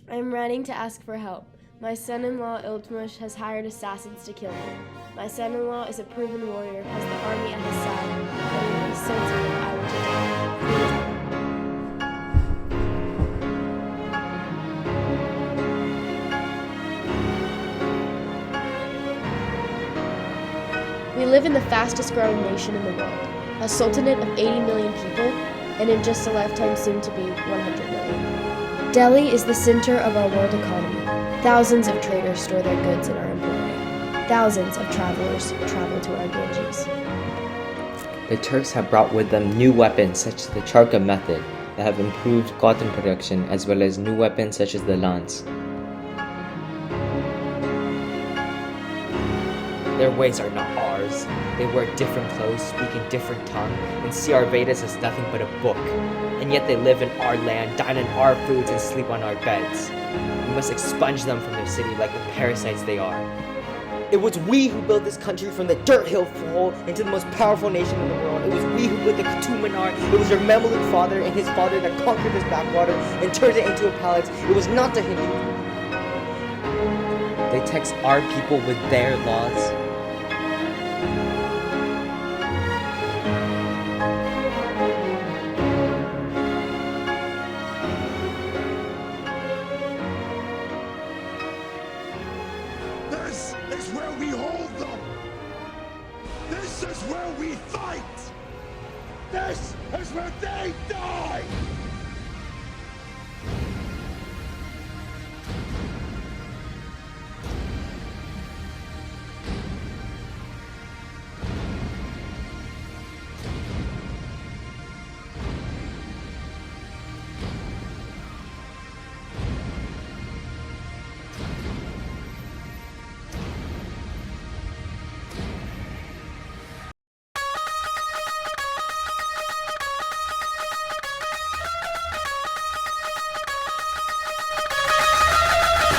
I'm writing to ask for help. My son-in-law Iltmush has hired assassins to kill me. My son-in-law is a proven warrior, has the army at his side, but in his sense of it, I want to die. We live in the fastest growing nation in the world, a sultanate of 80 million people, and in just a lifetime soon to be 100 million. Delhi is the center of our world economy. Thousands of traders store their goods in our emporium. Thousands of travelers travel to our Ganges. The Turks have brought with them new weapons such as the Charka method that have improved cotton production, as well as new weapons such as the lance. Their ways are not ours. They wear different clothes, speak in different tongue, and see our Vedas as nothing but a book. And yet they live in our land, dine on our foods, and sleep on our beds. We must expunge them from their city like the parasites they are. It was we who built this country from the dirt hill hole into the most powerful nation in the world. It was we who built the Qutub Minar. It was your Mameluke father and his father that conquered this backwater and turned it into a palace. It was not the Hindu. They tax our people with their laws. This is where we hold them! This is where we fight! This is where they die!